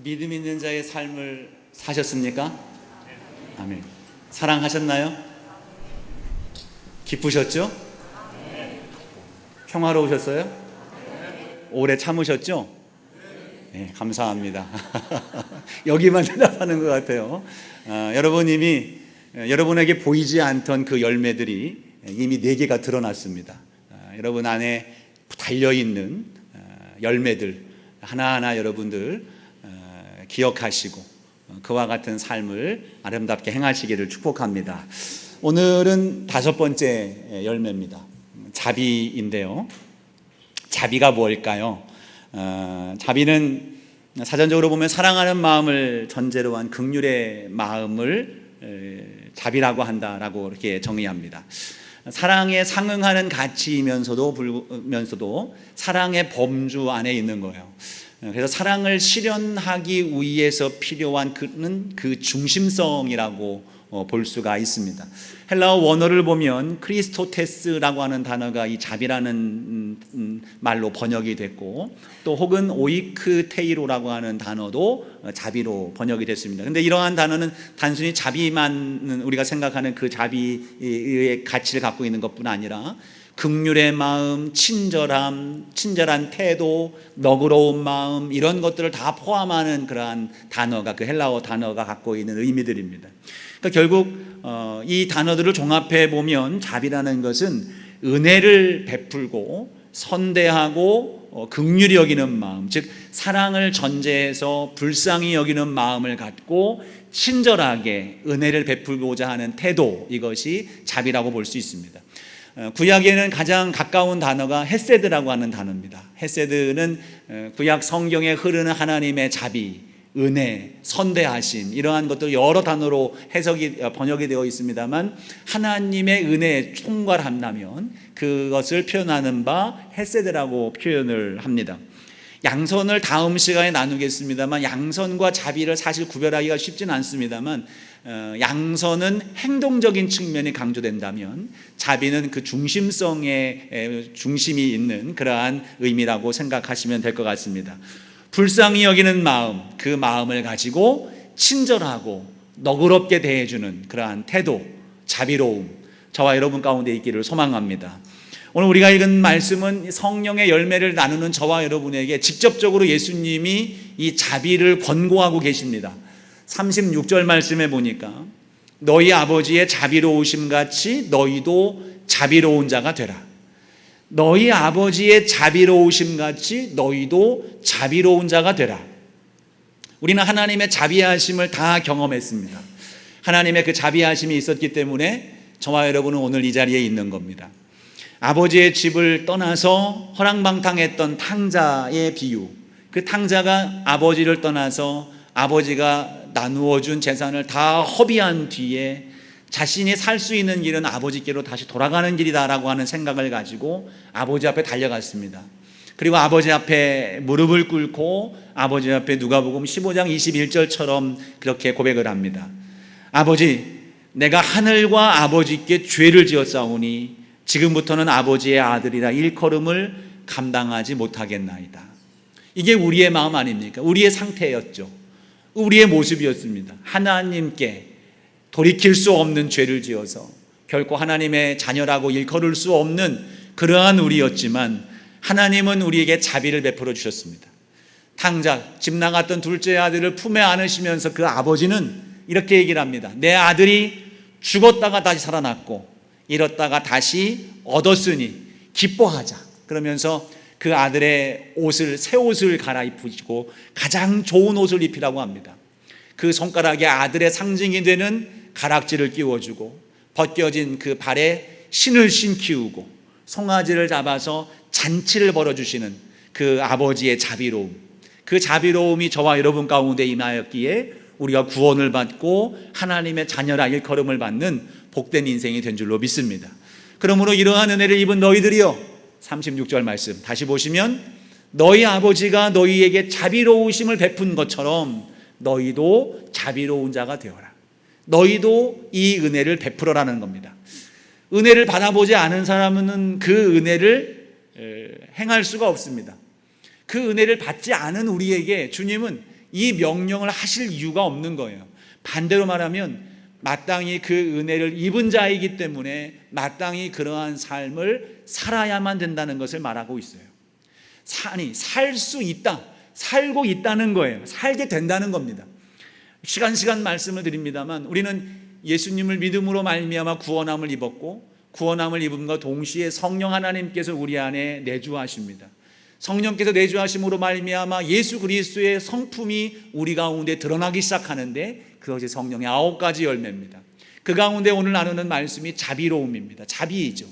믿음 있는 자의 삶을 사셨습니까? 아멘. 사랑하셨나요? 기쁘셨죠? 평화로우셨어요? 오래 참으셨죠? 네, 감사합니다. 여기만 대답하는 것 같아요. 여러분에게 보이지 않던 그 열매들이 이미 4개가 드러났습니다. 여러분 안에 달려있는 열매들 하나하나 여러분들 기억하시고 그와 같은 삶을 아름답게 행하시기를 축복합니다. 오늘은 5번째 열매입니다. 자비인데요. 자비가 뭘까요? 자비는 사전적으로 보면 사랑하는 마음을 전제로 한 긍휼의 마음을 자비라고 한다라고 이렇게 정의합니다. 사랑에 상응하는 가치이면서도 사랑의 범주 안에 있는 거예요. 그래서 사랑을 실현하기 위해서 필요한 그 중심성이라고 볼 수가 있습니다. 헬라어 원어를 보면 크리스토테스라고 하는 단어가 이 자비라는 말로 번역이 됐고, 또 혹은 오이크테이로라고 하는 단어도 자비로 번역이 됐습니다. 근데 이러한 단어는 단순히 자비만 우리가 생각하는 그 자비의 가치를 갖고 있는 것뿐 아니라 긍휼의 마음, 친절함, 친절한 태도, 너그러운 마음, 이런 것들을 다 포함하는 그러한 단어가, 그 헬라어 단어가 갖고 있는 의미들입니다. 그러니까 결국 이 단어들을 종합해 보면 자비라는 것은 은혜를 베풀고 선대하고 긍휼히 여기는 마음, 즉 사랑을 전제해서 불쌍히 여기는 마음을 갖고 친절하게 은혜를 베풀고자 하는 태도, 이것이 자비라고 볼 수 있습니다. 구약에는 가장 가까운 단어가 헤세드라고 하는 단어입니다. 헤세드는 구약 성경에 흐르는 하나님의 자비, 은혜, 선대하심, 이러한 것들 여러 단어로 번역이 되어 있습니다만, 하나님의 은혜에 총괄한다면 그것을 표현하는 바 헤세드라고 표현을 합니다. 양선을 다음 시간에 나누겠습니다만, 양선과 자비를 사실 구별하기가 쉽지는 않습니다만, 양선은 행동적인 측면이 강조된다면 자비는 그 중심성의 중심이 있는 그러한 의미라고 생각하시면 될 것 같습니다. 불쌍히 여기는 마음, 그 마음을 가지고 친절하고 너그럽게 대해주는 그러한 태도, 자비로움, 저와 여러분 가운데 있기를 소망합니다. 오늘 우리가 읽은 말씀은 성령의 열매를 나누는 저와 여러분에게 직접적으로 예수님이 이 자비를 권고하고 계십니다. 36절 말씀에 보니까 너희 아버지의 자비로우심 같이 너희도 자비로운 자가 되라. 너희 아버지의 자비로우심 같이 너희도 자비로운 자가 되라. 우리는 하나님의 자비하심을 다 경험했습니다. 하나님의 그 자비하심이 있었기 때문에 저와 여러분은 오늘 이 자리에 있는 겁니다. 아버지의 집을 떠나서 허랑방탕했던 탕자의 비유, 그 탕자가 아버지를 떠나서 아버지가 나누어 준 재산을 다 허비한 뒤에 자신이 살 수 있는 길은 아버지께로 다시 돌아가는 길이다라고 하는 생각을 가지고 아버지 앞에 달려갔습니다. 그리고 아버지 앞에 무릎을 꿇고 아버지 앞에 누가복음 15장 21절처럼 그렇게 고백을 합니다. 아버지, 내가 하늘과 아버지께 죄를 지었사오니 지금부터는 아버지의 아들이라 일컬음을 감당하지 못하겠나이다. 이게 우리의 마음 아닙니까? 우리의 상태였죠. 우리의 모습이었습니다. 하나님께 돌이킬 수 없는 죄를 지어서 결코 하나님의 자녀라고 일컬을 수 없는 그러한 우리였지만, 하나님은 우리에게 자비를 베풀어 주셨습니다. 탕자, 집 나갔던 둘째 아들을 품에 안으시면서 그 아버지는 이렇게 얘기를 합니다. 내 아들이 죽었다가 다시 살아났고 잃었다가 다시 얻었으니 기뻐하자. 그러면서 그 아들의 옷을, 새 옷을 갈아입히고 가장 좋은 옷을 입히라고 합니다. 그 손가락에 아들의 상징이 되는 가락지를 끼워주고 벗겨진 그 발에 신을 신기우고 송아지를 잡아서 잔치를 벌어주시는 그 아버지의 자비로움, 그 자비로움이 저와 여러분 가운데 임하였기에 우리가 구원을 받고 하나님의 자녀라 일컬음을 받는 복된 인생이 된 줄로 믿습니다. 그러므로 이러한 은혜를 입은 너희들이여, 36절 말씀 다시 보시면, 너희 아버지가 너희에게 자비로우심을 베푼 것처럼 너희도 자비로운 자가 되어라. 너희도 이 은혜를 베풀어라는 겁니다. 은혜를 받아보지 않은 사람은 그 은혜를 행할 수가 없습니다. 그 은혜를 받지 않은 우리에게 주님은 이 명령을 하실 이유가 없는 거예요. 반대로 말하면 마땅히 그 은혜를 입은 자이기 때문에 마땅히 그러한 삶을 살아야만 된다는 것을 말하고 있어요. 살 수 있다, 살고 있다는 거예요. 살게 된다는 겁니다. 시간 말씀을 드립니다만 우리는 예수님을 믿음으로 말미암아 구원함을 입었고, 구원함을 입음과 동시에 성령 하나님께서 우리 안에 내주하십니다. 성령께서 내주하심으로 말미암아 예수 그리스도의 성품이 우리 가운데 드러나기 시작하는데, 그것이 성령의 9가지 열매입니다. 그 가운데 오늘 나누는 말씀이 자비로움입니다. 자비이죠.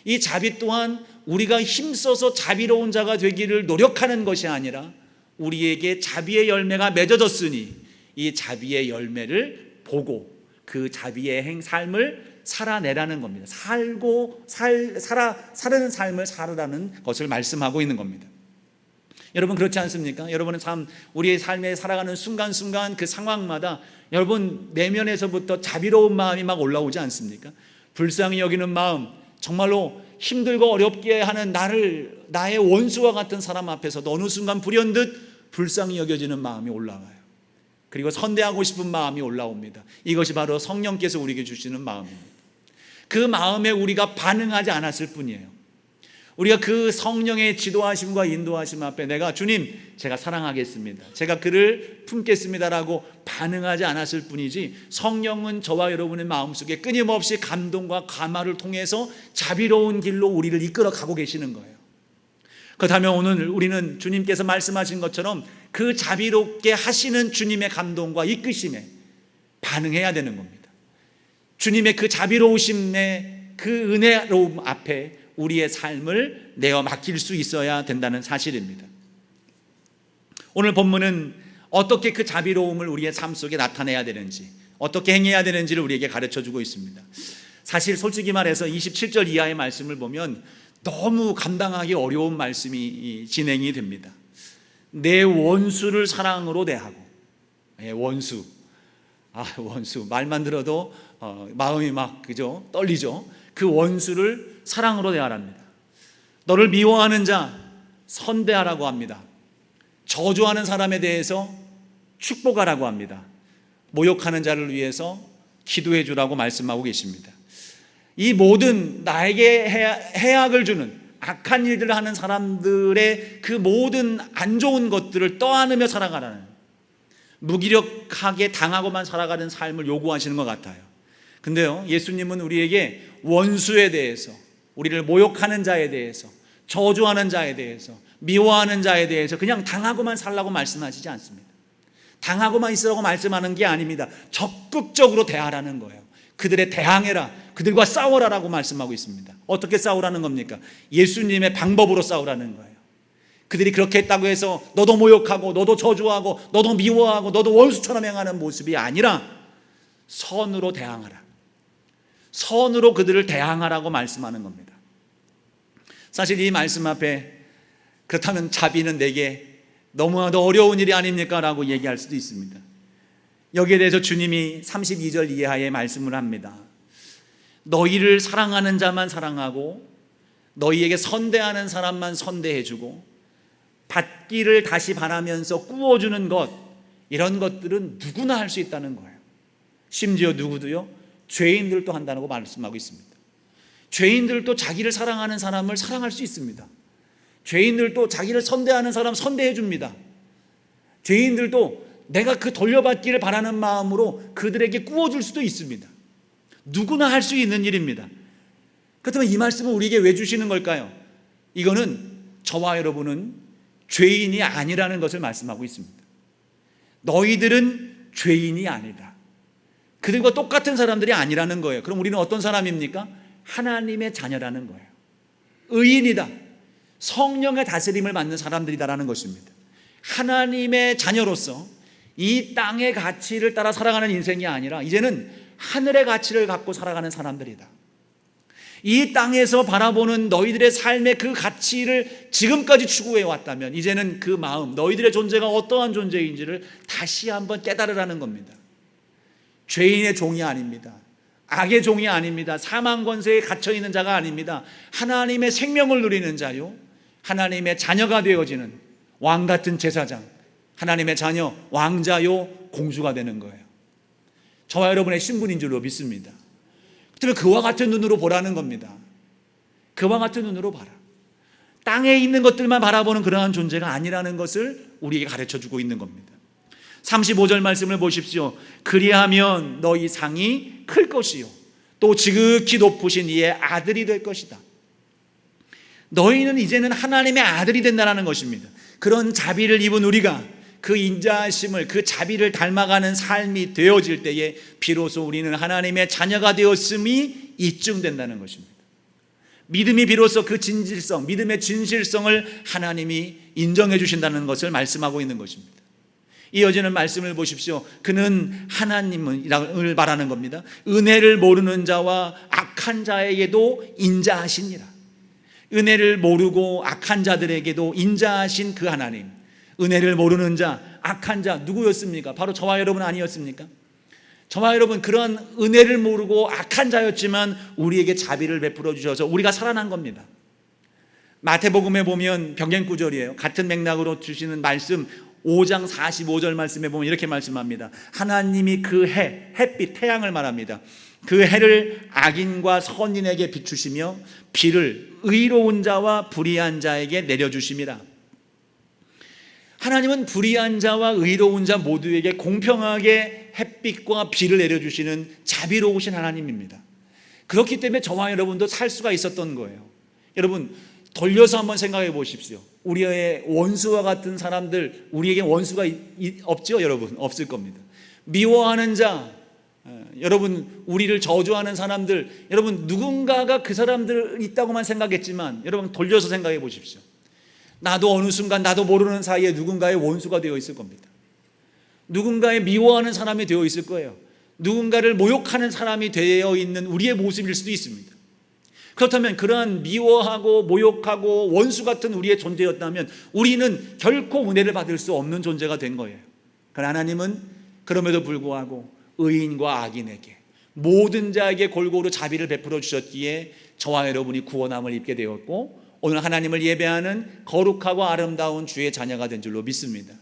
이 자비 또한 우리가 힘써서 자비로운 자가 되기를 노력하는 것이 아니라 우리에게 자비의 열매가 맺어졌으니 이 자비의 열매를 보고 그 자비의 삶을 살아내라는 겁니다. 사는 삶을 살으라는 것을 말씀하고 있는 겁니다. 여러분 그렇지 않습니까? 여러분은 우리의 삶에 살아가는 순간순간 그 상황마다 여러분 내면에서부터 자비로운 마음이 막 올라오지 않습니까? 불쌍히 여기는 마음, 정말로 힘들고 어렵게 하는 나의 원수와 같은 사람 앞에서도 어느 순간 불현듯 불쌍히 여겨지는 마음이 올라와요. 그리고 선대하고 싶은 마음이 올라옵니다. 이것이 바로 성령께서 우리에게 주시는 마음입니다. 그 마음에 우리가 반응하지 않았을 뿐이에요. 우리가 그 성령의 지도하심과 인도하심 앞에 내가 주님 제가 사랑하겠습니다, 제가 그를 품겠습니다라고 반응하지 않았을 뿐이지, 성령은 저와 여러분의 마음속에 끊임없이 감동과 감화를 통해서 자비로운 길로 우리를 이끌어 가고 계시는 거예요. 그렇다면 오늘 우리는 주님께서 말씀하신 것처럼 그 자비롭게 하시는 주님의 감동과 이끄심에 반응해야 되는 겁니다. 주님의 그 자비로우심의 그 은혜로움 앞에 우리의 삶을 내어 맡길 수 있어야 된다는 사실입니다. 오늘 본문은 어떻게 그 자비로움을 우리의 삶 속에 나타내야 되는지, 어떻게 행해야 되는지를 우리에게 가르쳐주고 있습니다. 사실 솔직히 말해서 27절 이하의 말씀을 보면 너무 감당하기 어려운 말씀이 진행이 됩니다. 내 원수를 사랑으로 대하고. 원수. 원수. 말만 들어도 마음이 막 그죠? 떨리죠. 그 원수를 사랑으로 대하랍니다. 너를 미워하는 자 선대하라고 합니다. 저주하는 사람에 대해서 축복하라고 합니다. 모욕하는 자를 위해서 기도해 주라고 말씀하고 계십니다. 이 모든 나에게 해악을 주는 악한 일들을 하는 사람들의 그 모든 안 좋은 것들을 떠안으며 살아가라는, 무기력하게 당하고만 살아가는 삶을 요구하시는 것 같아요. 근데요, 예수님은 우리에게 원수에 대해서, 우리를 모욕하는 자에 대해서, 저주하는 자에 대해서, 미워하는 자에 대해서 그냥 당하고만 살라고 말씀하시지 않습니다. 당하고만 있으라고 말씀하는 게 아닙니다. 적극적으로 대하라는 거예요. 그들에 대항해라, 그들과 싸워라라고 말씀하고 있습니다. 어떻게 싸우라는 겁니까? 예수님의 방법으로 싸우라는 거예요. 그들이 그렇게 했다고 해서 너도 모욕하고 너도 저주하고 너도 미워하고 너도 원수처럼 행하는 모습이 아니라 선으로 대항하라, 선으로 그들을 대항하라고 말씀하는 겁니다. 사실 이 말씀 앞에 그렇다면 자비는 내게 너무나도 어려운 일이 아닙니까? 라고 얘기할 수도 있습니다. 여기에 대해서 주님이 32절 이하의 말씀을 합니다. 너희를 사랑하는 자만 사랑하고 너희에게 선대하는 사람만 선대해주고 받기를 다시 바라면서 꾸어주는 것, 이런 것들은 누구나 할 수 있다는 거예요. 심지어 누구도요, 죄인들도 한다고 말씀하고 있습니다. 죄인들도 자기를 사랑하는 사람을 사랑할 수 있습니다. 죄인들도 자기를 선대하는 사람 선대해 줍니다. 죄인들도 내가 그 돌려받기를 바라는 마음으로 그들에게 꾸어줄 수도 있습니다. 누구나 할 수 있는 일입니다. 그렇다면 이 말씀을 우리에게 왜 주시는 걸까요? 이거는 저와 여러분은 죄인이 아니라는 것을 말씀하고 있습니다. 너희들은 죄인이 아니다. 그들과 똑같은 사람들이 아니라는 거예요. 그럼 우리는 어떤 사람입니까? 하나님의 자녀라는 거예요. 의인이다. 성령의 다스림을 받는 사람들이다라는 것입니다. 하나님의 자녀로서 이 땅의 가치를 따라 살아가는 인생이 아니라 이제는 하늘의 가치를 갖고 살아가는 사람들이다. 이 땅에서 바라보는 너희들의 삶의 그 가치를 지금까지 추구해 왔다면 이제는 그 마음, 너희들의 존재가 어떠한 존재인지를 다시 한번 깨달으라는 겁니다. 죄인의 종이 아닙니다. 악의 종이 아닙니다. 사망 권세에 갇혀 있는 자가 아닙니다. 하나님의 생명을 누리는 자요, 하나님의 자녀가 되어지는 왕 같은 제사장, 하나님의 자녀, 왕자요, 공주가 되는 거예요. 저와 여러분의 신분인 줄로 믿습니다. 그때는 그와 같은 눈으로 보라는 겁니다. 그와 같은 눈으로 봐라. 땅에 있는 것들만 바라보는 그러한 존재가 아니라는 것을 우리에게 가르쳐주고 있는 겁니다. 35절 말씀을 보십시오. 그리하면 너희 상이 클 것이요 또 지극히 높으신 이의 아들이 될 것이다. 너희는 이제는 하나님의 아들이 된다는 것입니다. 그런 자비를 입은 우리가 그 인자하심을, 그 자비를 닮아가는 삶이 되어질 때에 비로소 우리는 하나님의 자녀가 되었음이 입증된다는 것입니다. 믿음이 비로소 그 진실성, 믿음의 진실성을 하나님이 인정해 주신다는 것을 말씀하고 있는 것입니다. 이어지는 말씀을 보십시오. 그는 하나님을 말하는 겁니다. 은혜를 모르는 자와 악한 자에게도 인자하시니라. 은혜를 모르고 악한 자들에게도 인자하신 그 하나님, 은혜를 모르는 자, 악한 자 누구였습니까? 바로 저와 여러분 아니었습니까? 저와 여러분 그런 은혜를 모르고 악한 자였지만 우리에게 자비를 베풀어 주셔서 우리가 살아난 겁니다. 마태복음에 보면 병행구절이에요. 같은 맥락으로 주시는 말씀 5장 45절 말씀에 보면 이렇게 말씀합니다. 하나님이 그 햇빛, 태양을 말합니다. 그 해를 악인과 선인에게 비추시며 비를 의로운 자와 불의한 자에게 내려주심이라. 하나님은 불의한 자와 의로운 자 모두에게 공평하게 햇빛과 비를 내려주시는 자비로우신 하나님입니다. 그렇기 때문에 저와 여러분도 살 수가 있었던 거예요. 여러분 돌려서 한번 생각해 보십시오. 우리의 원수와 같은 사람들, 우리에게 원수가 없죠? 여러분 없을 겁니다. 미워하는 자, 여러분 우리를 저주하는 사람들, 여러분 누군가가 그 사람들 있다고만 생각했지만 여러분 돌려서 생각해 보십시오. 나도 어느 순간 나도 모르는 사이에 누군가의 원수가 되어 있을 겁니다. 누군가의 미워하는 사람이 되어 있을 거예요. 누군가를 모욕하는 사람이 되어 있는 우리의 모습일 수도 있습니다. 그렇다면 그러한 미워하고 모욕하고 원수 같은 우리의 존재였다면 우리는 결코 은혜를 받을 수 없는 존재가 된 거예요. 그러나 하나님은 그럼에도 불구하고 의인과 악인에게 모든 자에게 골고루 자비를 베풀어 주셨기에 저와 여러분이 구원함을 입게 되었고 오늘 하나님을 예배하는 거룩하고 아름다운 주의 자녀가 된 줄로 믿습니다.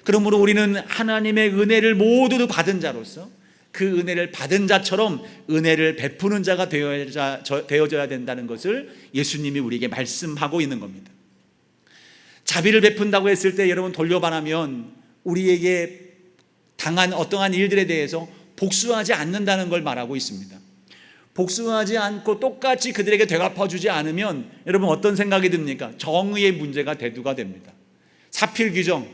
그러므로 우리는 하나님의 은혜를 모두 받은 자로서 그 은혜를 받은 자처럼 은혜를 베푸는 자가 되어져야 된다는 것을 예수님이 우리에게 말씀하고 있는 겁니다. 자비를 베푼다고 했을 때 여러분 돌려말하면 우리에게 당한 어떠한 일들에 대해서 복수하지 않는다는 걸 말하고 있습니다. 복수하지 않고 똑같이 그들에게 되갚아주지 않으면 여러분 어떤 생각이 듭니까? 정의의 문제가 대두가 됩니다. 사필규정,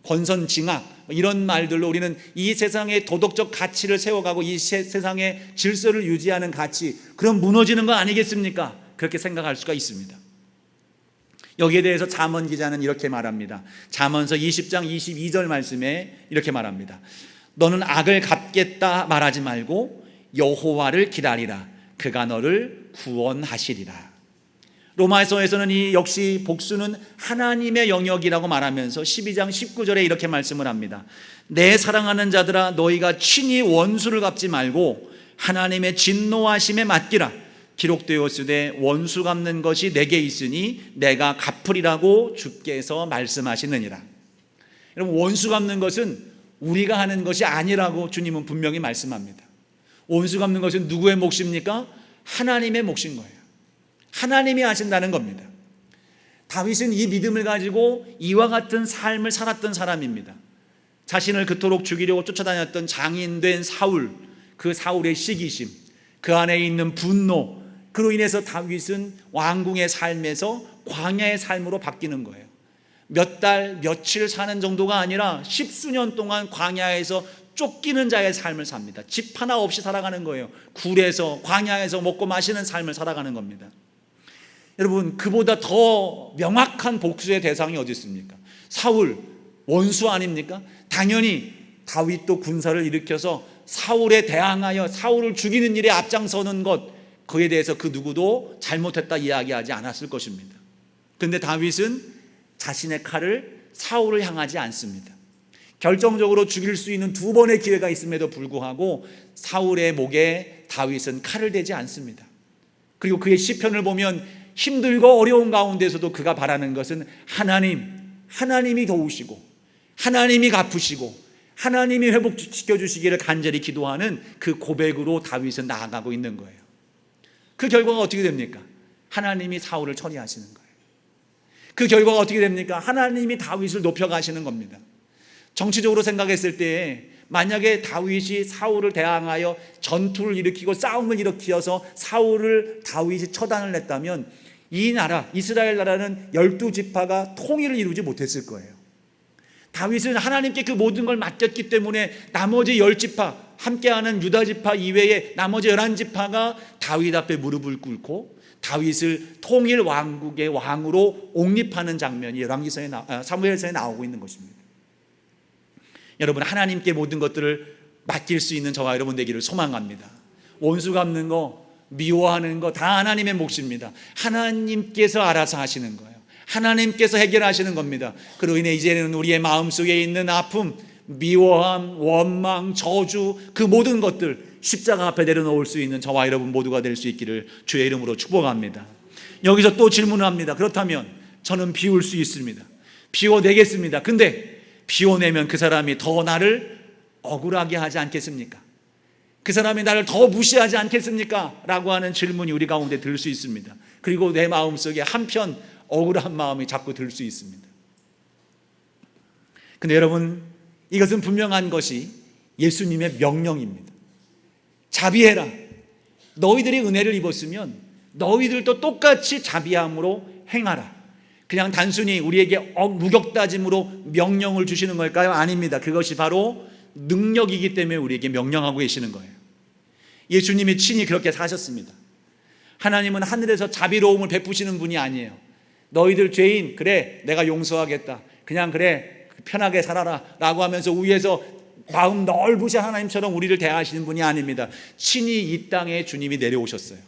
권선징악 이런 말들로 우리는 이 세상의 도덕적 가치를 세워가고 이 세상의 질서를 유지하는 가치, 그럼 무너지는 거 아니겠습니까? 그렇게 생각할 수가 있습니다. 여기에 대해서 잠언 기자는 이렇게 말합니다. 잠언서 20장 22절 말씀에 이렇게 말합니다. 너는 악을 갚겠다 말하지 말고 여호와를 기다리라. 그가 너를 구원하시리라. 로마서에서는 이 역시 복수는 하나님의 영역이라고 말하면서 12장 19절에 이렇게 말씀을 합니다. 내 사랑하는 자들아 너희가 친히 원수를 갚지 말고 하나님의 진노하심에 맡기라. 기록되었으되 원수 갚는 것이 내게 있으니 내가 갚으리라고 주께서 말씀하시느니라. 여러분 원수 갚는 것은 우리가 하는 것이 아니라고 주님은 분명히 말씀합니다. 원수 갚는 것은 누구의 몫입니까? 하나님의 몫인 거예요. 하나님이 하신다는 겁니다. 다윗은 이 믿음을 가지고 이와 같은 삶을 살았던 사람입니다. 자신을 그토록 죽이려고 쫓아다녔던 장인된 사울, 그 사울의 시기심, 그 안에 있는 분노, 그로 인해서 다윗은 왕궁의 삶에서 광야의 삶으로 바뀌는 거예요. 몇 달, 며칠 사는 정도가 아니라 10수년 동안 광야에서 쫓기는 자의 삶을 삽니다. 집 하나 없이 살아가는 거예요. 굴에서 광야에서 먹고 마시는 삶을 살아가는 겁니다. 여러분 그보다 더 명확한 복수의 대상이 어디 있습니까? 사울 원수 아닙니까? 당연히 다윗도 군사를 일으켜서 사울에 대항하여 사울을 죽이는 일에 앞장서는 것, 그에 대해서 그 누구도 잘못했다 이야기하지 않았을 것입니다. 그런데 다윗은 자신의 칼을 사울을 향하지 않습니다. 결정적으로 죽일 수 있는 2번의 기회가 있음에도 불구하고 사울의 목에 다윗은 칼을 대지 않습니다. 그리고 그의 시편을 보면 힘들고 어려운 가운데서도 그가 바라는 것은 하나님이 도우시고 하나님이 갚으시고 하나님이 회복시켜 주시기를 간절히 기도하는 그 고백으로 다윗은 나아가고 있는 거예요. 그 결과가 어떻게 됩니까? 하나님이 사울을 처리하시는 거예요. 그 결과가 어떻게 됩니까? 하나님이 다윗을 높여가시는 겁니다. 정치적으로 생각했을 때 만약에 다윗이 사울을 대항하여 전투를 일으키고 싸움을 일으켜서 다윗이 처단을 냈다면 이 나라, 이스라엘 나라는 12지파가 통일을 이루지 못했을 거예요. 다윗은 하나님께 그 모든 걸 맡겼기 때문에 나머지 10지파, 함께하는 유다지파 이외에 나머지 11지파가 다윗 앞에 무릎을 꿇고 다윗을 통일 왕국의 왕으로 옹립하는 장면이 사무엘서에 나오고 있는 것입니다. 여러분, 하나님께 모든 것들을 맡길 수 있는 저와 여러분 되기를 소망합니다. 원수 갚는 거, 미워하는 거 다 하나님의 몫입니다. 하나님께서 알아서 하시는 거예요. 하나님께서 해결하시는 겁니다. 그로 인해 이제는 우리의 마음속에 있는 아픔, 미워함, 원망, 저주, 그 모든 것들 십자가 앞에 내려놓을 수 있는 저와 여러분 모두가 될 수 있기를 주의 이름으로 축복합니다. 여기서 또 질문을 합니다. 그렇다면 저는 비울 수 있습니다. 비워내겠습니다. 근데 비워내면 그 사람이 더 나를 억울하게 하지 않겠습니까? 그 사람이 나를 더 무시하지 않겠습니까? 라고 하는 질문이 우리 가운데 들 수 있습니다. 그리고 내 마음속에 한편 억울한 마음이 자꾸 들 수 있습니다. 근데 여러분, 이것은 분명한 것이 예수님의 명령입니다. 자비해라. 너희들이 은혜를 입었으면 너희들도 똑같이 자비함으로 행하라. 그냥 단순히 우리에게 무격다짐으로 명령을 주시는 걸까요? 아닙니다. 그것이 바로 능력이기 때문에 우리에게 명령하고 계시는 거예요. 예수님이 친히 그렇게 사셨습니다. 하나님은 하늘에서 자비로움을 베푸시는 분이 아니에요. 너희들 죄인, 그래 내가 용서하겠다, 그냥 그래 편하게 살아라 라고 하면서 위에서 마음 넓으신 하나님처럼 우리를 대하시는 분이 아닙니다. 친히 이 땅에 주님이 내려오셨어요.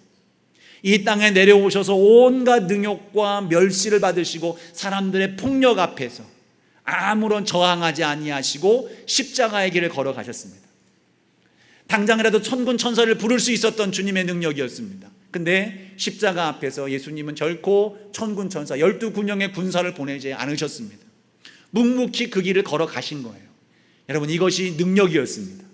이 땅에 내려오셔서 온갖 능욕과 멸시를 받으시고 사람들의 폭력 앞에서 아무런 저항하지 아니하시고 십자가의 길을 걸어가셨습니다. 당장이라도 천군 천사를 부를 수 있었던 주님의 능력이었습니다. 근데 십자가 앞에서 예수님은 결코 천군 천사 12군령의 군사를 보내지 않으셨습니다. 묵묵히 그 길을 걸어가신 거예요. 여러분, 이것이 능력이었습니다.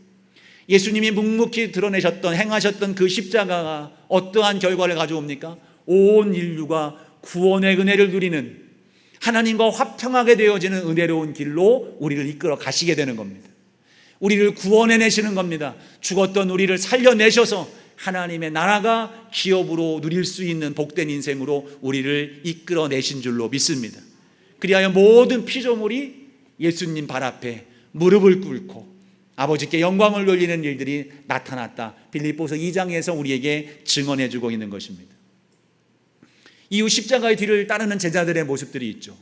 예수님이 묵묵히 드러내셨던, 행하셨던 그 십자가가 어떠한 결과를 가져옵니까? 온 인류가 구원의 은혜를 누리는, 하나님과 화평하게 되어지는 은혜로운 길로 우리를 이끌어 가시게 되는 겁니다. 우리를 구원해내시는 겁니다. 죽었던 우리를 살려내셔서 하나님의 나라가 기업으로 누릴 수 있는 복된 인생으로 우리를 이끌어내신 줄로 믿습니다. 그리하여 모든 피조물이 예수님 발 앞에 무릎을 꿇고 아버지께 영광을 돌리는 일들이 나타났다. 빌립보서 2장에서 우리에게 증언해주고 있는 것입니다. 이후 십자가의 뒤를 따르는 제자들의 모습들이 있죠.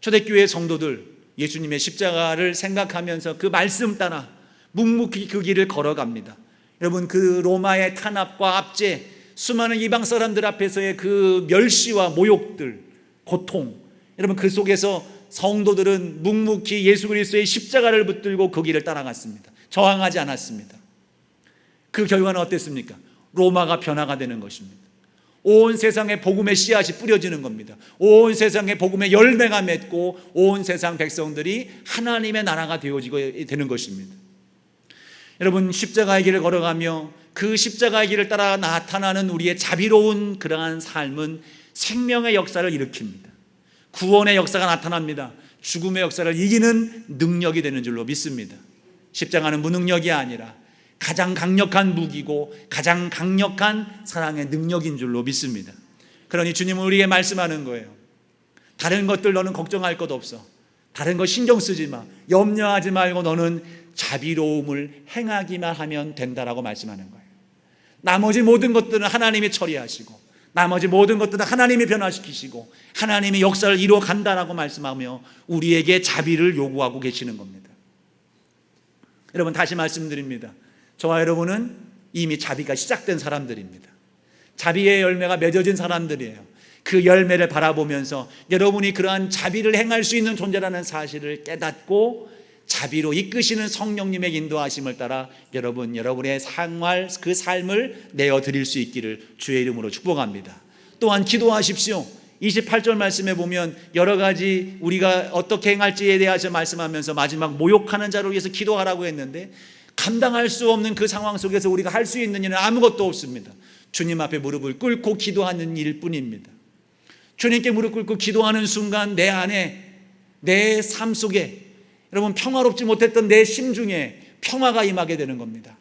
초대교회 성도들, 예수님의 십자가를 생각하면서 그 말씀 따라 묵묵히 그 길을 걸어갑니다. 여러분, 그 로마의 탄압과 압제, 수많은 이방 사람들 앞에서의 그 멸시와 모욕들, 고통, 여러분 그 속에서 성도들은 묵묵히 예수 그리스도의 십자가를 붙들고 그 길을 따라갔습니다. 저항하지 않았습니다. 그 결과는 어땠습니까? 로마가 변화가 되는 것입니다. 온 세상에 복음의 씨앗이 뿌려지는 겁니다. 온 세상에 복음의 열매가 맺고 온 세상 백성들이 하나님의 나라가 되어지게 되는 것입니다. 여러분, 십자가의 길을 걸어가며 그 십자가의 길을 따라 나타나는 우리의 자비로운 그러한 삶은 생명의 역사를 일으킵니다. 구원의 역사가 나타납니다. 죽음의 역사를 이기는 능력이 되는 줄로 믿습니다. 십자가는 무능력이 아니라 가장 강력한 무기고 가장 강력한 사랑의 능력인 줄로 믿습니다. 그러니 주님은 우리에게 말씀하는 거예요. 다른 것들 너는 걱정할 것 없어. 다른 거 신경 쓰지 마. 염려하지 말고 너는 자비로움을 행하기만 하면 된다라고 말씀하는 거예요. 나머지 모든 것들은 하나님이 처리하시고 나머지 모든 것들은 하나님이 변화시키시고 하나님이 역사를 이루어 간다라고 말씀하며 우리에게 자비를 요구하고 계시는 겁니다. 여러분, 다시 말씀드립니다. 저와 여러분은 이미 자비가 시작된 사람들입니다. 자비의 열매가 맺어진 사람들이에요. 그 열매를 바라보면서 여러분이 그러한 자비를 행할 수 있는 존재라는 사실을 깨닫고 자비로 이끄시는 성령님의 인도하심을 따라 여러분의 생활, 그 삶을 내어드릴 수 있기를 주의 이름으로 축복합니다. 또한 기도하십시오. 28절 말씀에 보면 여러 가지 우리가 어떻게 행할지에 대해서 말씀하면서 마지막 모욕하는 자를 위해서 기도하라고 했는데, 감당할 수 없는 그 상황 속에서 우리가 할 수 있는 일은 아무것도 없습니다. 주님 앞에 무릎을 꿇고 기도하는 일뿐입니다. 주님께 무릎 꿇고 기도하는 순간 내 안에, 내 삶 속에 여러분 평화롭지 못했던 내 심중에 평화가 임하게 되는 겁니다.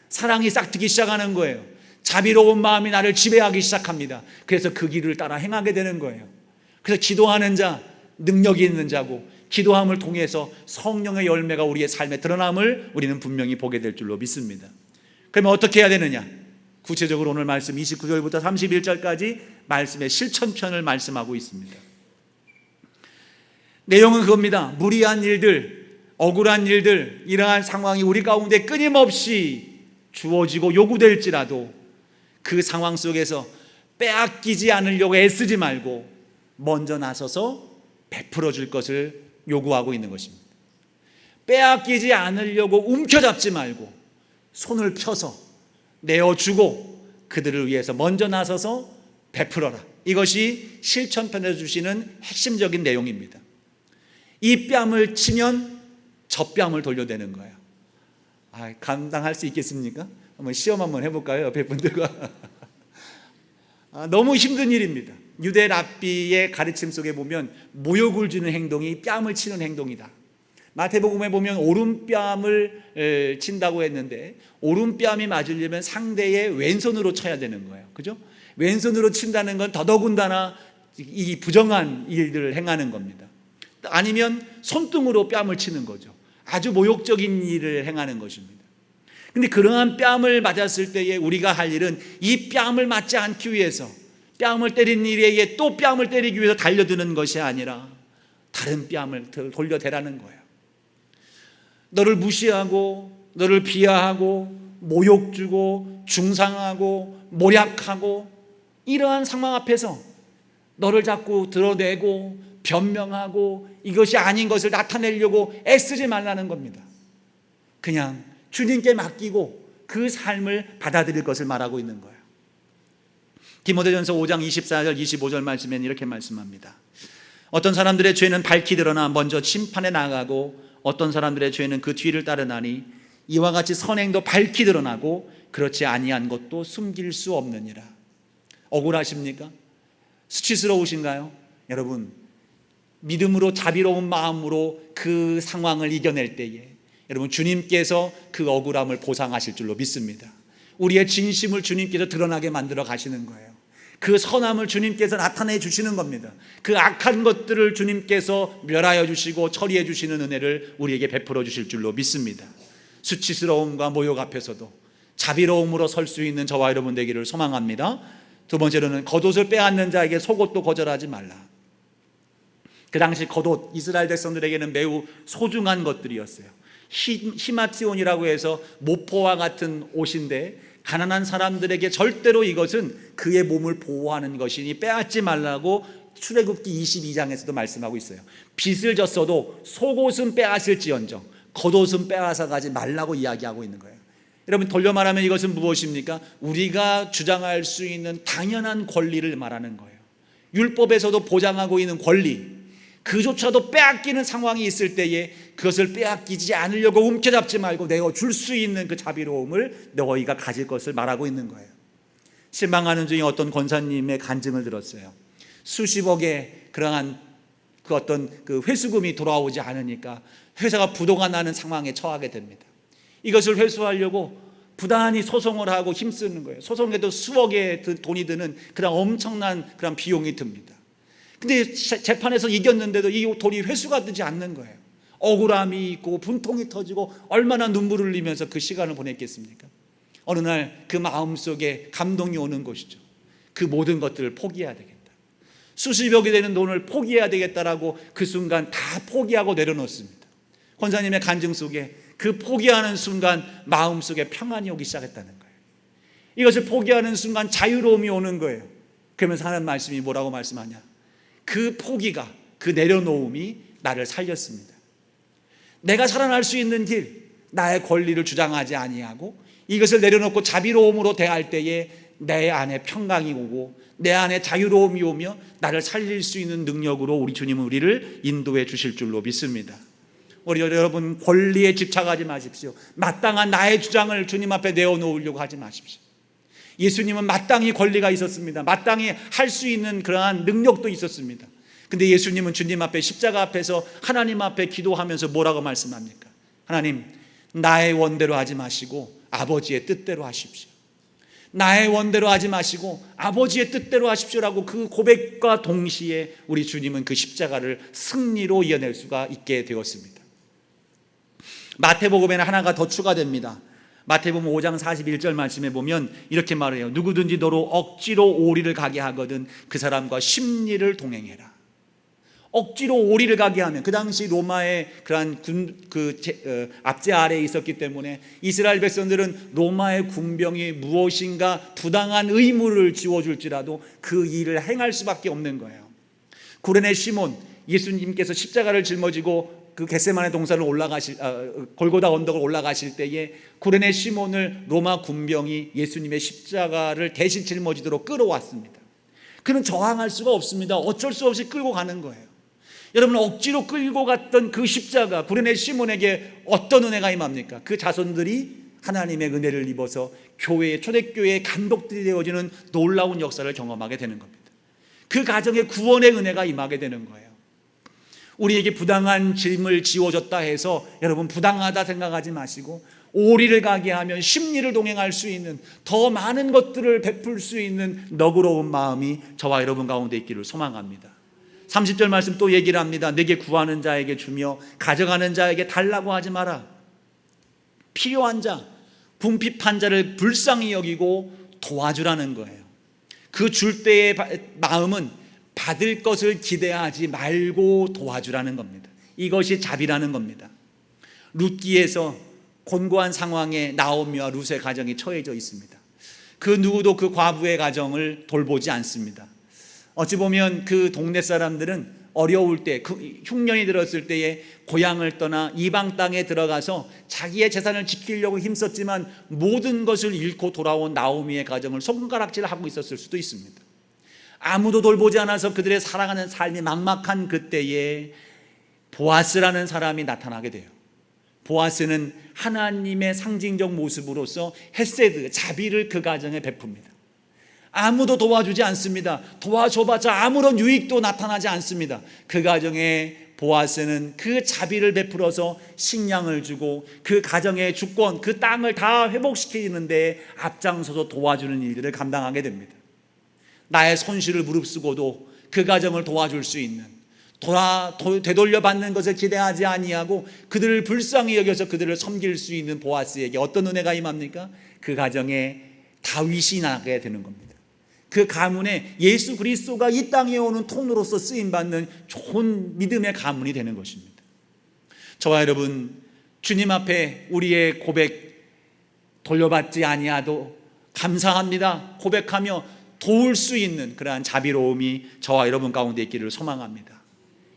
사랑이 싹트기 시작하는 거예요. 자비로운 마음이 나를 지배하기 시작합니다. 그래서 그 길을 따라 행하게 되는 거예요. 그래서 기도하는 자, 능력이 있는 자고, 기도함을 통해서 성령의 열매가 우리의 삶에 드러남을 우리는 분명히 보게 될 줄로 믿습니다. 그러면 어떻게 해야 되느냐? 구체적으로 오늘 말씀 29절부터 31절까지 말씀의 실천편을 말씀하고 있습니다. 내용은 그겁니다. 무리한 일들, 억울한 일들, 이러한 상황이 우리 가운데 끊임없이 주어지고 요구될지라도 그 상황 속에서 빼앗기지 않으려고 애쓰지 말고 먼저 나서서 베풀어 줄 것을 요구하고 있는 것입니다. 빼앗기지 않으려고 움켜잡지 말고 손을 펴서 내어주고 그들을 위해서 먼저 나서서 베풀어라. 이것이 실천편에서 주시는 핵심적인 내용입니다. 이 뺨을 치면 저 뺨을 돌려대는 거예요. 감당할 수 있겠습니까? 한번 시험 한번 해볼까요? 옆에 분들과. 너무 힘든 일입니다. 유대 랍비의 가르침 속에 보면 모욕을 주는 행동이 뺨을 치는 행동이다. 마태복음에 보면 오른뺨을 친다고 했는데, 오른뺨이 맞으려면 상대의 왼손으로 쳐야 되는 거예요. 그죠? 왼손으로 친다는 건 더더군다나 이 부정한 일들을 행하는 겁니다. 아니면 손등으로 뺨을 치는 거죠. 아주 모욕적인 일을 행하는 것입니다. 근데 그러한 뺨을 맞았을 때에 우리가 할 일은 이 뺨을 맞지 않기 위해서, 뺨을 때린 일에 또 뺨을 때리기 위해서 달려드는 것이 아니라 다른 뺨을 돌려대라는 거예요. 너를 무시하고 너를 비하하고 모욕 주고 중상하고 모략하고 이러한 상황 앞에서 너를 자꾸 드러내고 변명하고 이것이 아닌 것을 나타내려고 애쓰지 말라는 겁니다. 그냥 주님께 맡기고 그 삶을 받아들일 것을 말하고 있는 거예요. 디모데전서 5장 24절 25절 말씀에는 이렇게 말씀합니다. 어떤 사람들의 죄는 밝히 드러나 먼저 심판에 나가고 어떤 사람들의 죄는 그 뒤를 따르나니 이와 같이 선행도 밝히 드러나고 그렇지 아니한 것도 숨길 수 없느니라. 억울하십니까? 수치스러우신가요? 여러분, 믿음으로 자비로운 마음으로 그 상황을 이겨낼 때에 여러분 주님께서 그 억울함을 보상하실 줄로 믿습니다. 우리의 진심을 주님께서 드러나게 만들어 가시는 거예요. 그 선함을 주님께서 나타내 주시는 겁니다. 그 악한 것들을 주님께서 멸하여 주시고 처리해 주시는 은혜를 우리에게 베풀어 주실 줄로 믿습니다. 수치스러움과 모욕 앞에서도 자비로움으로 설 수 있는 저와 여러분 되기를 소망합니다. 두 번째로는 겉옷을 빼앗는 자에게 속옷도 거절하지 말라. 그 당시 겉옷, 이스라엘 백성들에게는 매우 소중한 것들이었어요. 히마티온이라고 해서 모포와 같은 옷인데 가난한 사람들에게 절대로 이것은 그의 몸을 보호하는 것이니 빼앗지 말라고 출애굽기 22장에서도 말씀하고 있어요. 빚을 졌어도 속옷은 빼앗을지언정 겉옷은 빼앗아 가지 말라고 이야기하고 있는 거예요. 여러분, 돌려 말하면 이것은 무엇입니까? 우리가 주장할 수 있는 당연한 권리를 말하는 거예요. 율법에서도 보장하고 있는 권리, 그조차도 빼앗기는 상황이 있을 때에 그것을 빼앗기지 않으려고 움켜잡지 말고 내어줄 수 있는 그 자비로움을 너희가 가질 것을 말하고 있는 거예요. 실망하는 중에 어떤 권사님의 간증을 들었어요. 수십억의 그러한 그 어떤 그 회수금이 돌아오지 않으니까 회사가 부도가 나는 상황에 처하게 됩니다. 이것을 회수하려고 부단히 소송을 하고 힘쓰는 거예요. 소송에도 수억의 돈이 드는 그런 엄청난 그런 비용이 듭니다. 근데 재판에서 이겼는데도 이 돈이 회수가 되지 않는 거예요. 억울함이 있고 분통이 터지고 얼마나 눈물을 흘리면서 그 시간을 보냈겠습니까? 어느 날 그 마음속에 감동이 오는 것이죠. 그 모든 것들을 포기해야 되겠다. 수십억이 되는 돈을 포기해야 되겠다라고 그 순간 다 포기하고 내려놓습니다. 권사님의 간증 속에 그 포기하는 순간 마음속에 평안이 오기 시작했다는 거예요. 이것을 포기하는 순간 자유로움이 오는 거예요. 그러면서 하나님 말씀이 뭐라고 말씀하냐? 그 포기가, 그 내려놓음이 나를 살렸습니다. 내가 살아날 수 있는 길, 나의 권리를 주장하지 아니하고 이것을 내려놓고 자비로움으로 대할 때에 내 안에 평강이 오고 내 안에 자유로움이 오며 나를 살릴 수 있는 능력으로 우리 주님은 우리를 인도해 주실 줄로 믿습니다. 우리 여러분, 권리에 집착하지 마십시오. 마땅한 나의 주장을 주님 앞에 내어놓으려고 하지 마십시오. 예수님은 마땅히 권리가 있었습니다. 마땅히 할 수 있는 그러한 능력도 있었습니다. 근데 예수님은 주님 앞에, 십자가 앞에서 하나님 앞에 기도하면서 뭐라고 말씀합니까? 하나님, 나의 원대로 하지 마시고 아버지의 뜻대로 하십시오. 나의 원대로 하지 마시고 아버지의 뜻대로 하십시오라고 그 고백과 동시에 우리 주님은 그 십자가를 승리로 이어낼 수가 있게 되었습니다. 마태복음에는 하나가 더 추가됩니다. 마태복음 5장 41절 말씀에 보면 이렇게 말해요. 누구든지 너로 억지로 오리를 가게 하거든 그 사람과 십리를 동행해라. 억지로 오리를 가게 하면, 그 당시 로마의 그러한 압제 아래에 있었기 때문에 이스라엘 백성들은 로마의 군병이 무엇인가 부당한 의무를 지워줄지라도 그 일을 행할 수밖에 없는 거예요. 구레네 시몬, 예수님께서 십자가를 짊어지고 그 겟세마네 동산을 골고다 언덕을 올라가실 때에 구레네 시몬을 로마 군병이 예수님의 십자가를 대신 짊어지도록 끌어왔습니다. 그는 저항할 수가 없습니다. 어쩔 수 없이 끌고 가는 거예요. 여러분, 억지로 끌고 갔던 그 십자가, 구레네 시몬에게 어떤 은혜가 임합니까? 그 자손들이 하나님의 은혜를 입어서 교회의, 초대교회의 감독들이 되어지는 놀라운 역사를 경험하게 되는 겁니다. 그 가정에 구원의 은혜가 임하게 되는 거예요. 우리에게 부당한 짐을 지워줬다 해서 여러분 부당하다 생각하지 마시고, 오리를 가게 하면 십리를 동행할 수 있는, 더 많은 것들을 베풀 수 있는 너그러운 마음이 저와 여러분 가운데 있기를 소망합니다. 30절 말씀 또 얘기를 합니다. 내게 구하는 자에게 주며 가져가는 자에게 달라고 하지 마라. 필요한 자, 궁핍한 자를 불쌍히 여기고 도와주라는 거예요. 그 줄 때의 마음은 받을 것을 기대하지 말고 도와주라는 겁니다. 이것이 자비라는 겁니다. 룻기에서 곤고한 상황에 나오미와 룻의 가정이 처해져 있습니다. 그 누구도 그 과부의 가정을 돌보지 않습니다. 어찌 보면 그 동네 사람들은 어려울 때, 그 흉년이 들었을 때에 고향을 떠나 이방 땅에 들어가서 자기의 재산을 지키려고 힘썼지만 모든 것을 잃고 돌아온 나오미의 가정을 손가락질하고 있었을 수도 있습니다. 아무도 돌보지 않아서 그들의 살아가는 삶이 막막한 그때에 보아스라는 사람이 나타나게 돼요. 보아스는 하나님의 상징적 모습으로서 헤세드, 자비를 그 가정에 베풉니다. 아무도 도와주지 않습니다. 도와줘봤자 아무런 유익도 나타나지 않습니다. 그 가정에 보아스는 그 자비를 베풀어서 식량을 주고 그 가정의 주권, 그 땅을 다 회복시키는데 앞장서서 도와주는 일들을 감당하게 됩니다. 나의 손실을 무릅쓰고도 그 가정을 도와줄 수 있는, 되돌려 받는 것을 기대하지 아니하고 그들을 불쌍히 여겨서 그들을 섬길 수 있는 보아스에게 어떤 은혜가 임합니까? 그 가정에 다윗이 나게 되는 겁니다. 그 가문에 예수 그리스도가 이 땅에 오는 통로로서 쓰임받는 좋은 믿음의 가문이 되는 것입니다. 저와 여러분, 주님 앞에 우리의 고백 돌려받지 아니하도 감사합니다 고백하며 도울 수 있는 그러한 자비로움이 저와 여러분 가운데 있기를 소망합니다.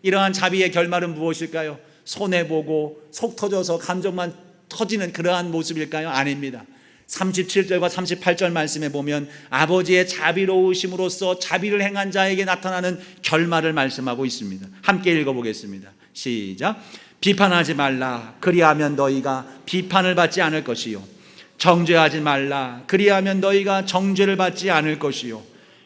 이러한 자비의 결말은 무엇일까요? 손해보고 속 터져서 감정만 터지는 그러한 모습일까요? 아닙니다. 37절과 38절 말씀에 보면 아버지의 자비로우심으로써 자비를 행한 자에게 나타나는 결말을 말씀하고 있습니다. 함께 읽어보겠습니다. 시작. 비판하지 말라. 그리하면 너희가 비판을 받지 않을 것이요. 정죄하지 말라. 그리하면 너희가 정죄를 받지 않을 것이요.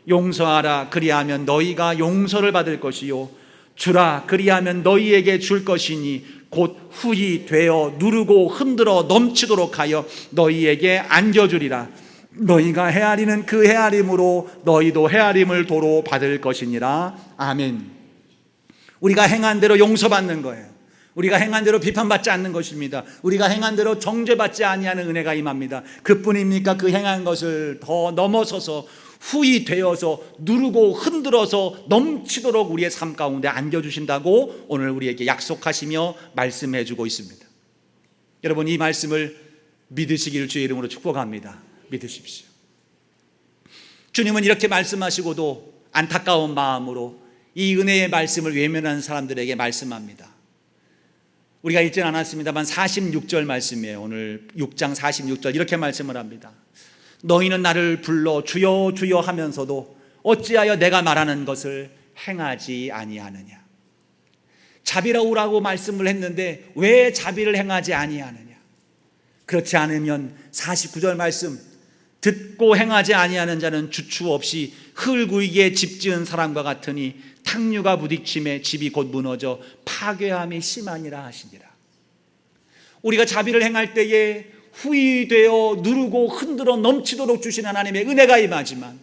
용서하라. 그리하면 너희가 용서를 받을 것이요. 주라. 그리하면 너희에게 줄 것이니 곧 후히 되어 누르고 흔들어 넘치도록 하여 너희에게 안겨주리라. 너희가 헤아리는 그 헤아림으로 너희도 헤아림을 도로 받을 것이니라. 아멘. 우리가 행한 대로 용서받는 거예요. 우리가 행한 대로 비판받지 않는 것입니다. 우리가 행한 대로 정죄받지 아니하는 은혜가 임합니다. 그뿐입니까? 그 행한 것을 더 넘어서서 후히 되어서 누르고 흔들어서 넘치도록 우리의 삶 가운데 안겨주신다고 오늘 우리에게 약속하시며 말씀해 주고 있습니다. 여러분, 이 말씀을 믿으시기를 주의 이름으로 축복합니다. 믿으십시오. 주님은 이렇게 말씀하시고도 안타까운 마음으로 이 은혜의 말씀을 외면하는 사람들에게 말씀합니다. 우리가 읽지는 않았습니다만 46절 말씀이에요. 오늘 6장 46절 이렇게 말씀을 합니다. 너희는 나를 불러 주여 주여 하면서도 어찌하여 내가 말하는 것을 행하지 아니하느냐. 자비로우라고 말씀을 했는데 왜 자비를 행하지 아니하느냐. 그렇지 않으면 49절 말씀, 듣고 행하지 아니하는 자는 주추 없이 흙구이기에 집 지은 사람과 같으니 탕류가 부딪힘에 집이 곧 무너져 파괴함이 심하니라 하시니라. 우리가 자비를 행할 때에 후이되어 누르고 흔들어 넘치도록 주신 하나님의 은혜가 임하지만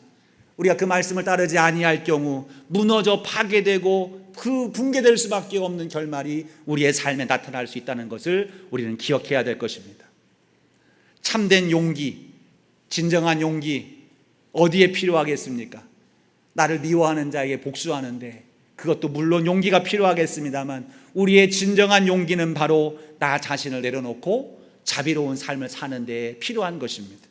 우리가 그 말씀을 따르지 아니할 경우 무너져 파괴되고 그 붕괴될 수밖에 없는 결말이 우리의 삶에 나타날 수 있다는 것을 우리는 기억해야 될 것입니다. 참된 용기, 진정한 용기 어디에 필요하겠습니까? 나를 미워하는 자에게 복수하는데 그것도 물론 용기가 필요하겠습니다만 우리의 진정한 용기는 바로 나 자신을 내려놓고 자비로운 삶을 사는 데 필요한 것입니다.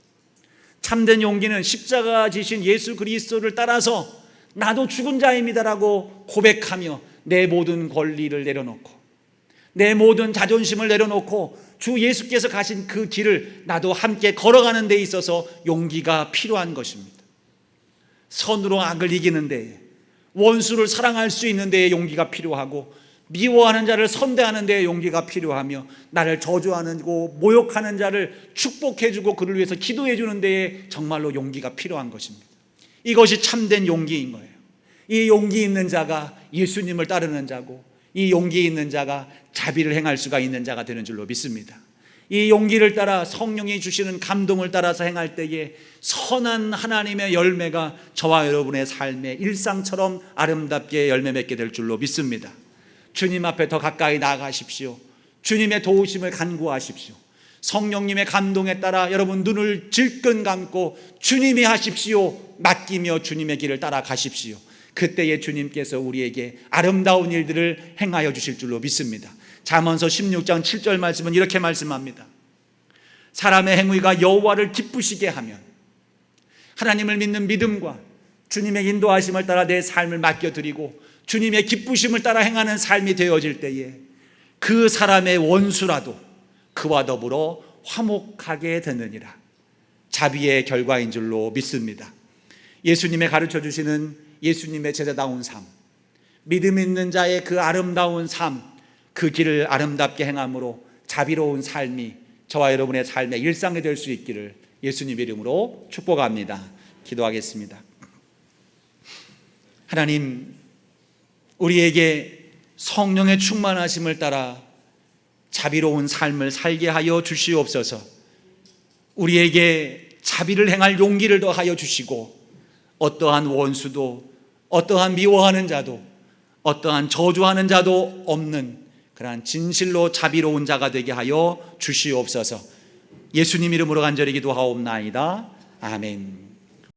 참된 용기는 십자가 지신 예수 그리스도를 따라서 나도 죽은 자입니다라고 고백하며 내 모든 권리를 내려놓고 내 모든 자존심을 내려놓고 주 예수께서 가신 그 길을 나도 함께 걸어가는 데 있어서 용기가 필요한 것입니다. 선으로 악을 이기는 데에, 원수를 사랑할 수 있는 데에 용기가 필요하고 미워하는 자를 선대하는 데에 용기가 필요하며 나를 저주하고 모욕하는 자를 축복해주고 그를 위해서 기도해주는 데에 정말로 용기가 필요한 것입니다. 이것이 참된 용기인 거예요. 이 용기 있는 자가 예수님을 따르는 자고 이 용기 있는 자가 자비를 행할 수가 있는 자가 되는 줄로 믿습니다. 이 용기를 따라 성령이 주시는 감동을 따라서 행할 때에 선한 하나님의 열매가 저와 여러분의 삶의 일상처럼 아름답게 열매 맺게 될 줄로 믿습니다. 주님 앞에 더 가까이 나아가십시오. 주님의 도우심을 간구하십시오. 성령님의 감동에 따라 여러분 눈을 질끈 감고 주님이 하십시오 맡기며 주님의 길을 따라가십시오. 그때에 주님께서 우리에게 아름다운 일들을 행하여 주실 줄로 믿습니다. 잠언서 16장 7절 말씀은 이렇게 말씀합니다. 사람의 행위가 여호와를 기쁘시게 하면 하나님을 믿는 믿음과 주님의 인도하심을 따라 내 삶을 맡겨드리고 주님의 기쁘심을 따라 행하는 삶이 되어질 때에 그 사람의 원수라도 그와 더불어 화목하게 되느니라. 자비의 결과인 줄로 믿습니다. 예수님의 가르쳐 주시는 예수님의 제자다운 삶, 믿음 있는 자의 그 아름다운 삶, 그 길을 아름답게 행함으로 자비로운 삶이 저와 여러분의 삶의 일상이 될 수 있기를 예수님 이름으로 축복합니다. 기도하겠습니다. 하나님, 우리에게 성령의 충만하심을 따라 자비로운 삶을 살게 하여 주시옵소서. 우리에게 자비를 행할 용기를 더하여 주시고 어떠한 원수도 어떠한 미워하는 자도 어떠한 저주하는 자도 없는 그러한 진실로 자비로운 자가 되게 하여 주시옵소서. 예수님 이름으로 간절히 기도하옵나이다. 아멘.